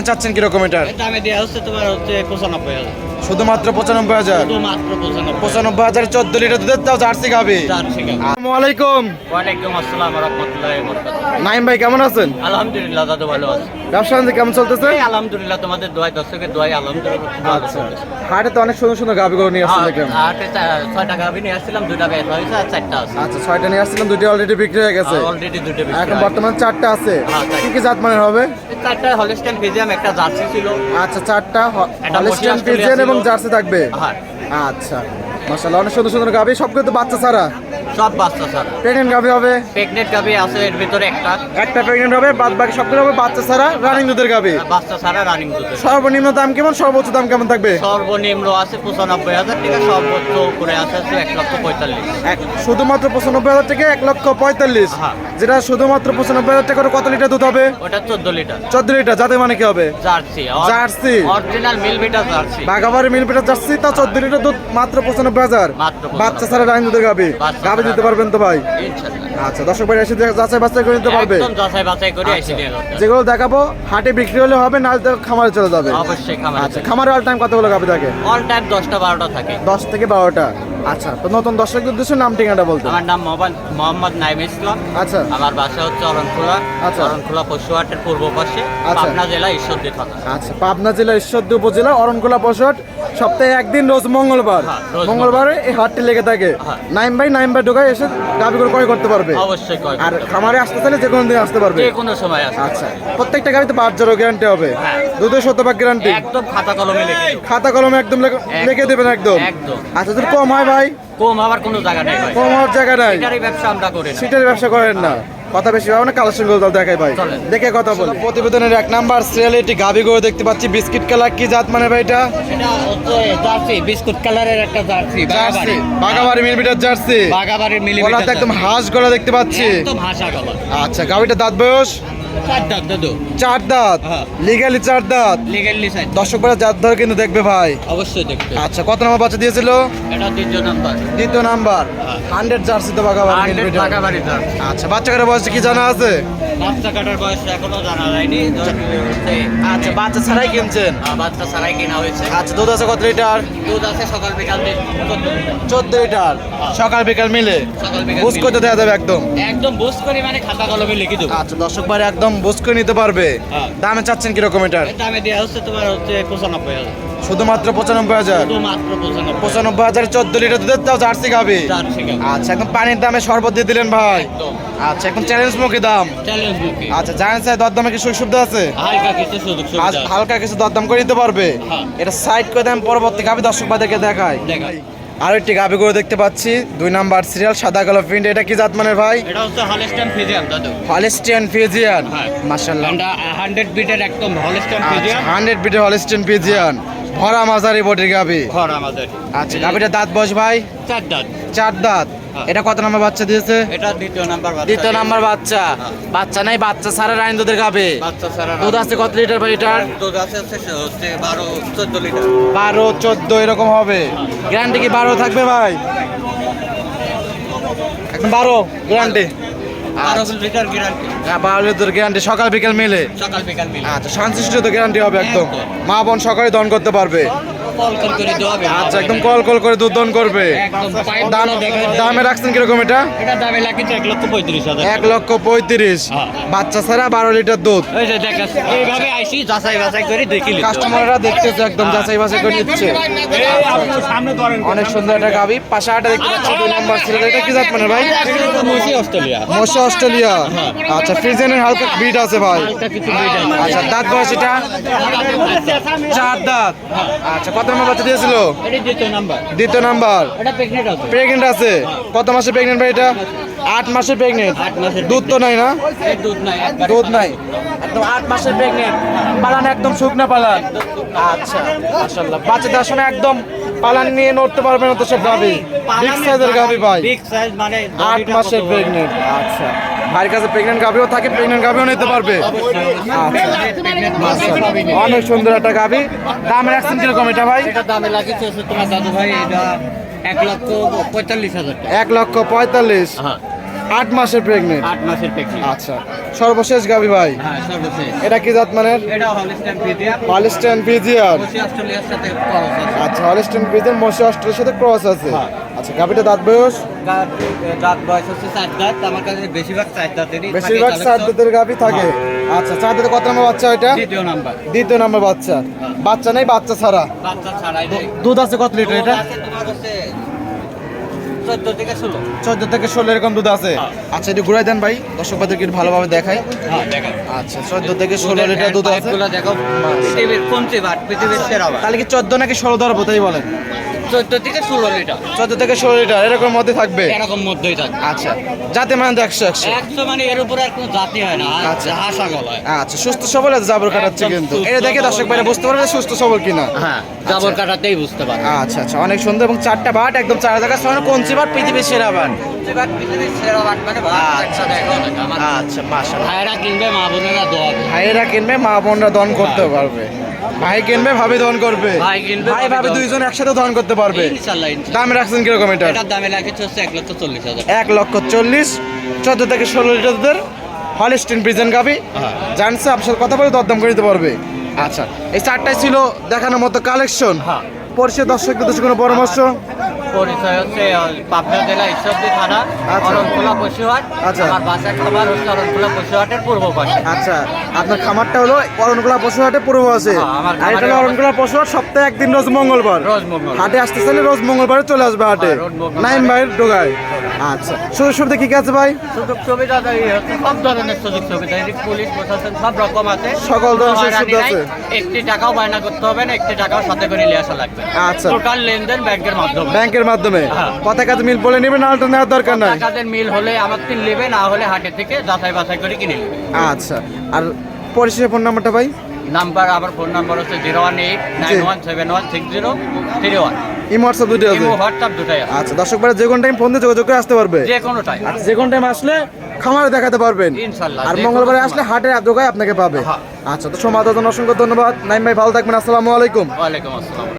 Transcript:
চাচ্ছেন কিরকম এটার? দামে দেওয়া হচ্ছে তোমার হচ্ছে 95,000। শুধুমাত্র 95,000। শুধুমাত্র 95,000। 95,000 14 লিটার দুধের তাও জার্সি গাবি। জার্সি গাভী। আসসালামু আলাইকুম। ওয়ালাইকুম আসসালাম ওয়া রাহমাতুল্লাহি ওয়া বারাকাতুহু। নাইম ভাই কেমন আছেন? আলহামদুলিল্লাহ দাদু ভালো আছে। ব্যবসা বাণিজ্য কেমন চলতেছে? এই আলহামদুলিল্লাহ তোমাদের দোয়ায় দর্শকের দোয়ায় আলহামদুলিল্লাহ ভালো আচ্ছা, চলতেছে। হাটে তো অনেক সুন্দর সুন্দর গাবিগুলো নিয়ে আসছেন দেখলাম। আটে 6টা গাভী নিয়ে আসছিলাম, 2টা বেচা হয়েছে আর 4টা আছে। আচ্ছা, 6টা নিয়ে আসছিলাম, 2টি অলরেডি বিক্রি হয়ে গেছে। অলরেডি 2টা বেচা। এখন বর্তমান 4টা আছে। হ্যাঁ, 4টা। কি কি জাত মানের হবে? 4টা হলস্টাইন ফ্রিজিয়াম, একটা জার্সি ছিল। আচ্ছা, 4টা একটা হলস্টাইন বসি ফ্রিজিয়ান অস্ট্রেলিয়া এবং ছিল। জার্সি থাকবে। হ্যাঁ, আচ্ছা, মাশাআল্লাহ অনেক সুন্দর সুন্দর গাবি, সবগুলো তো বাচ্চা ছাড়া। সব বাচ্চা ছাড়া। প্রেগনেন্ট গাবি হবে, প্রেগনেন্ট গাভী আছে এর ভিতরে একটা। একটা প্রেগনেন্ট হবে, বাদ বাকি সবগুলো হবে বাচ্চা ছাড়া রানিং দুধের গাবি। বাচ্চা ছাড়া রানিং দুধ। সর্বনিম্ন দাম কেমন, সর্বোচ্চ দাম কেমন থাকবে? সর্বনিম্ন আছে 95,000 টাকা, সর্বোচ্চ করে আছে 1,45,000। শুধুমাত্র 95,000 থেকে 1,45,000। হ্যাঁ। যেটা শুধুমাত্র 95,000 টাকা করে কত লিটার দুধ হবে? ওটা 14 লিটার 14 লিটার। যাতে মানে কি হবে? জার্সি। জার্সি। অরিজিনাল মিল বিটার জার্সি। বাগাবাড়ি মিল পিটার জার্সি, তা 14 লিটার দুধ মাত্র 95,000। মাত্র 95,000। বাচ্চা ছাড়া রানিং দুধের গাবি। বাচ্চা গাবি ছাড়া। দিতে পারবেন তো ভাই? ইনশাআল্লাহ। আচ্ছা, দর্শক ভাই এসে যাচাই বাছাই করে নিতে পারবে। একদম যাচাই বাছাই করে এসে দিয়ে যাবে। যেগুলো দেখাবো হাটে বিক্রি হলে হবে, না হলে খামারে চলে যাবে। অবশ্যই খামারে। আচ্ছা, খামারে অল টাইম কতগুলো গাবি থাকে? অল টাইম 10টা 12টা থাকে। 10 থেকে 12টা। আচ্ছা, তো নতুন দর্শকদের উদ্দেশ্যে নাম ঠিকানাটা বলতে। আমার নাম মোহাম্মদ নাইম ইসলাম। আচ্ছা, আমার বাসা হচ্ছে অরণখোলা। আচ্ছা। অরণখোলা পশুহাটের পূর্ব পাশে, আচ্ছা। পাবনা জেলা ঈশ্বরদী থানা। আচ্ছা, পাবনা জেলা ঈশ্বরদী উপজেলা অরণখোলা পশুহাট, সপ্তাহে একদিন রোজ মঙ্গলবার। হ্যাঁ, রোজ মঙ্গলবারে এই হাটটি লেগে থাকে। হ্যাঁ। নাইম ভাই ঢোকায় এসে গাবিগুলো ক্রয় করতে পারবে। অবশ্যই কয়। আর খামারে আসতে চাইলে যে কোনো দিন আসতে পারবে। যে কোনো সময় আসে। আচ্ছা, প্রত্যেকটা গাবিতে 5 গ্যারান্টি হবে। হ্যাঁ। দুধের 100% গ্যারান্টি। একদম খাতা কলমে লিখে দেব। খাতা কলমে একদম লিখে দেবেন একদম। একদম। আচ্ছা, যদি কম হয় ভাই? কম হওয়ার কোনো জায়গা নেই ভাই। কম হওয়ার জায়গা নাই। এটারই ব্যবসা আমরা করি না। সিটের ব্যবসা করেন না, কথা বেশি হবে না, কালেকশন গুলো দেখাই ভাই। চলেন। দেখে কথা বলি। প্রতিবেদনের 1 নাম্বার সিরিয়ালে একটি গাবি গরু দেখতে পাচ্ছি, বিস্কিট কালার। কি জাত মানে ভাই এটা? এটা হচ্ছে জার্সি, বিস্কুট কালারের একটা জার্সি। জার্সি, বাগাবাড়ি মিলবিটার জার্সি। বাগাবাড়ির গলাতে একদম হাঁস গলা দেখতে পাচ্ছি। একদম হাসা গলা। আচ্ছা, গাবিটা দাঁত বয়স? 4 দাঁত দাদু। 4 দাঁত। হ্যাঁ। লিগালি 4 দাঁত। Legally side. দর্শক ভাইরা জাত ধরে কিন্তু দেখবে ভাই। অবশ্যই দেখতে। আচ্ছা, কত নাম্বার বাচ্চা দিয়েছিল? এটা 3 নাম্বার। 2য় নাম্বার। 100 জার্সি তো বাগাবাড়ি 100 মিলবিটার। বাগাবাড়ি জার্সি। আচ্ছা, বাচ্চা কাটার বয়স কি জানা আছে? বাচ্চা কাটার বয়স এখনো জানা যায়নি। আচ্ছা, বাচ্চা ছাড়াই কিনছেন? বাচ্চা ছাড়াই কেনা হয়েছে। আচ্ছা, দুধ আছে কত লিটার? দুধ আছে সকাল বিকাল 14 লিটার। 14 লিটার। সকাল বিকাল মিলে সকাল বিকাল বুঝ করতে দেওয়া যাবে একদম। একদম বুঝ করে মানে খাতা কলমে লিখে দেবো। আচ্ছা, দর্শক ভাই একদম বুঝ করে নিতে পারবে। হ্যাঁ। দামে চাচ্ছেন কিরকম এটার? দামে দেওয়া হচ্ছে তোমার হচ্ছে 95,000। শুধুমাত্র 95,000। শুধুমাত্র 95,000। 95,000 14 লিটার দুধের তাও জার্সি গাবি। জার্সি গাভী। আচ্ছা, একদম পানির দামে শরবত দিয়ে দিলেন ভাই। একদম আচ্ছা, একদম চ্যালেঞ্জ মুখী দাম। চ্যালেঞ্জ মুখী। আচ্ছা, জানেন স্যার দরদামে কি সুযোগ সুবিধা আছে? হালকা কিছু সুযোগ আজ সুবিধা আছে। হালকা কিছু দরদাম করে নিতে পারবে। হ্যাঁ। এটা সাইড করে দেন, পরবর্তী গাবি দর্শক ভাইদেরকে দেখায়। দেখা। আর একটি গাবি গরু দেখতে পাচ্ছি, 2 নাম্বার সিরিয়াল, সাদা কালো প্রিন্ট। এটা কি জাত মানের ভাই? এটা হচ্ছে হলস্টাইন ফ্রিজিয়ান দাদু। Holstein Friesian. হ্যাঁ। মাশাআল্লাহ। 100 বিটের একদম হলস্টাইন ফ্রিজিয়ান। 100 বিটের হলিস্টিয়ান ফিজিয়ান, ভরা মাঝারি বডির গাবি। ঘর আমাদের। আচ্ছা, গাবিটা দাঁত বয়স ভাই? 4 দাঁত। 4 দাঁত। হ্যাঁ। এটা কত নাম্বার বাচ্চা দিয়েছে? এটা 2য় নাম্বার বাচ্চা। 2য় নাম্বার বাচ্চা। বাচ্চা নাই, বাচ্চা ছাড়া রাইন দুধের গাবি। বাচ্চা ছাড়া দুধ আছে কত লিটার ভাই এটার? দুধ আছে হচ্ছে 12-14 লিটার। 12-14 এরকম হবে। গ্যারান্টি কি 12 থাকবে ভাই? একদম 12 guarantee. 12 litre guarantee. 12 litre guarantee, সকাল বিকাল মিলে। সকাল বিকাল মিলে। আচ্ছা, সংশ্লিষ্ট তো গ্যারান্টি হবে একদম। একদম। মা বোন সকালে দহন করতে পারবে। কল করে দেওয়া হবে। আচ্ছা, একদম কল করে দুধ দহন করবে। একদম দাম দামে রাখছেন কিরকম এটা? এটা দামে লাগিছে 1,35,000। 1,35,000। হ্যাঁ। বাচ্চা ছাড়া 12 লিটার দুধ। ওই যে দেখাস এইভাবে আইসি যাচাই বাছাই করে দেখিলি। কাস্টমাররা দেখতেছে, একদম যাচাই বাছাই করে নিচ্ছে। সামনে ধরেন। অনেক সুন্দর একটা গাবি। পাশে আটা দেখতে পাচ্ছি, 2 নাম্বার ছিল। এটা কি জাত মানে ভাই? মুসি অস্ট্রেলিয়া। মশা অস্ট্রেলিয়া। আচ্ছা, ফ্রিজেনের হালকা বিট আছে ভাই। হালকা কিছু বিট আছে। আচ্ছা, দাঁত বয়স এটা? 4 দাঁত। আচ্ছা, কত নাম্বার বাচ্চা দিয়েছিল? এটা 2য় নাম্বার। 2য় নাম্বার। এটা প্রেগনেন্ট আছে। প্রেগনেন্ট আছে? কত মাসে প্রেগনেন্ট ভাই এটা? 8 মাসের প্রেগনেন্ট। 8 মাসের দুধ তো নাই না? এর দুধ নাই একবার। দুধ নাই, একদম 8 মাসের প্রেগনেন্ট। পালান একদম শুকনা পালান। আচ্ছা, মাশাআল্লাহ। বাচ্চা দেওয়ার সময় একদম পালান নিয়ে নড়তে পারবে না তো সব গাবি। বিগ সাইজের গাবি ভাই। বিগ সাইজ মানে 8 মাসের প্রেগনেন্ট। আচ্ছা, ভাইয়ের কাছে প্রেগনেন্ট গাবিও থাকে, প্রেগনেন্ট গাবিও নিতে পারবে। আচ্ছা, অনেক সুন্দর একটা গাবি। দাম রাখছেন কিরকম এটা ভাই? এটা দামে লাগিছে হচ্ছে তোমার দাদু ভাই, এটা 1,45,000 টাকা। 1,45,000। হ্যাঁ। 8 মাসের প্রেগনেন্ট। 8 মাসের প্রেগনেন্ট। আচ্ছা, সর্বশেষ গাভী ভাই, হ্যাঁ সর্বশেষ। এটা কি জাত মানের? এটা হলস্টাইন ফ্রিজিয়ান। Holstein Friesian. মসি অস্ট্রেলিয়ার সাথে ক্রস আছে। আচ্ছা, হলস্টাইন ফ্রিজিয়ান মশি অস্ট্রেলিয়ার সাথে ক্রস আছে। হ্যাঁ। আচ্ছা, গাভীটা দাঁত বয়স? দাঁত বয়স হচ্ছে 4 দাঁত। আমার কাছে বেশিরভাগ 4 দাঁতেরই থাকে। বেশিরভাগ 4 দাঁতের গাভী থাকে। আচ্ছা, 4 দাঁতে কত নম্বর বাচ্চা এটা? দ্বিতীয় নাম্বার। দ্বিতীয় নম্বর বাচ্চা। বাচ্চা নেই, বাচ্চা ছাড়া। বাচ্চা ছাড়াই দেয়। দুধ আছে কত লিটার এটা? তোমার হচ্ছে 14 থেকে 16। 14 থেকে 16 এরকম দুধ আছে। হ্যাঁ। আচ্ছা, একটু ঘুরাই দেন ভাই, দর্শক ভাইদেরকে একটু ভালোভাবে দেখাই। হ্যাঁ দেখেন। আচ্ছা, 14 থেকে 16 লিটার দুধ আছে। পাইপগুলো দেখো, পৃথিবীর কমছে বাট, পৃথিবীর সেরা বাট। তাহলে কি 14 নাকি 16 ধরবো তাই বলেন? 14 থেকে 16 লিটার 14 থেকে 16 লিটার এরকম মধ্যে থাকবে। এরকম মধ্যেই থাকে। আচ্ছা, যাতে মানে 100 100 মানে এর উপরে আর কোনো জাতি হয় না। আচ্ছা। হাসা গলায়। আচ্ছা, সুস্থ সবল আছে, জাবর কাটাচ্ছে একদম কিন্তু সুস্থ এটা দেখে দর্শক ভাইরা বুঝতে পারবে যে সুস্থ সবল কিনা। হ্যাঁ, জাবর কাটাতেই বুঝতে পারে। আচ্ছা আচ্ছা, অনেক সুন্দর এবং 4টা বাট একদম 4 জায়গা সমান কোনচি বাট পৃথিবীর সেরা বাট। বাট পৃথিবীর সেরা বাট মানে বাট আচ্ছা। একসাথে দেখো না আমার। আচ্ছা, মাশাআল্লাহ। ভাইরা কিনবে, মা বোনেরা দোয়া করবে। ভাইয়েরা কিনবে, মা বোনরা দন করতে পারবে। ভাই কিনবে, ভাবি দন করবে। ভাই কিনবে, ভাই ভাবি ভাবি দন দুইজন একসাথে দন করতে পারবে। ইনশাআল্লাহ ইনশাআল্লাহ। দাম রাখছেন কিরকম এটা? এটার দামে লাগেছে হচ্ছে 1,40,000। 1,40,000। 14 থেকে 16 লিটার দুধের হলস্টিন ফ্রিজিয়ান গাভী। হ্যাঁ। জানছে আপনার সাথে কথা বলে দরদাম করে দিতে পারবে। আচ্ছা, এই 4টাই ছিল দেখানোর মতো কালেকশন। হ্যাঁ। পরিষদ দর্শকদের উদ্দেশ্যে কোনো পরামর্শ? পরিচয় হচ্ছে পাবনা জেলা ঈশ্বরদী থানা, আচ্ছা। অরণখোলা পশুহাট। আচ্ছা। আমার বাসার খাবার হচ্ছে অরণখোলা পশুহাটের পূর্ব পাশে। আচ্ছা, আপনার খামারটা হলো অরণকুলা পশুহাটে পূর্ব আছে। হ্যাঁ, আমার আর এটা হলো খামারের অরণকুলা পশুহাট, সপ্তাহে একদিন রোজ মঙ্গলবার। রোজ মঙ্গলবার। হাটে আসতে চাইলে রোজ মঙ্গলবারে চলে আসবে হাটে। হ্যাঁ, রোজ মঙ্গলবারে। নাইম ভাইয়ের ডোগায়। আচ্ছা, সুযোগ সুবিধা কি কি আছে ভাই? সুযোগ সুবিধা হচ্ছে সব ধরনের সুযোগ সুবিধা, এদিক পুলিশ প্রশাসন সব রকম আছে। সকল ধরনের কোনো সুযোগ হয়রানি সুবিধা নাই। আছে। একটি টাকাও বায়না করতে হবে না, একটি টাকাও সাথে করে নিয়ে আসা লাগবে। আচ্ছা। টোটাল লেনদেন ব্যাংকের মাধ্যমে। ব্যাংকের মাধ্যমে। হ্যাঁ। কথা কাজে মিল বলে নেবেন, না আলটা নেওয়ার দরকার নাই। টাকাদের মিল হলে আমার তিন নেবে, না হলে হাটে থেকে যাচাই বাছাই করে কিনে নেবে। আচ্ছা, আর পরিষেবা ফোন নাম্বারটা ভাই? নাম্বার, আমার ফোন নাম্বার হচ্ছে 01891716031। ইমো হোয়াটসঅ্যাপ দুটো আছে। ইমো, হোয়াটসঅ্যাপ দুটাই আছে। আচ্ছা, দর্শক ভাইরা যে কোনো টাইম ফোন দিয়ে যোগাযোগ করে আসতে পারবে। যে কোনো টাইম। আর যে কোনো টাইম আসলে খামারে দেখাতে পারবেন ইনশাল্লাহ, আর যে কোনো মঙ্গলবারে সময়। আসলে হাটের দোকায় আপনাকে পাবে। হ্যাঁ। আচ্ছা, তো সময় দেওয়ার জন্য অসংখ্য ধন্যবাদ নাইম ভাই, ভালো থাকবেন। আসসালামু আলাইকুম। ওয়ালাইকুম আসসালাম।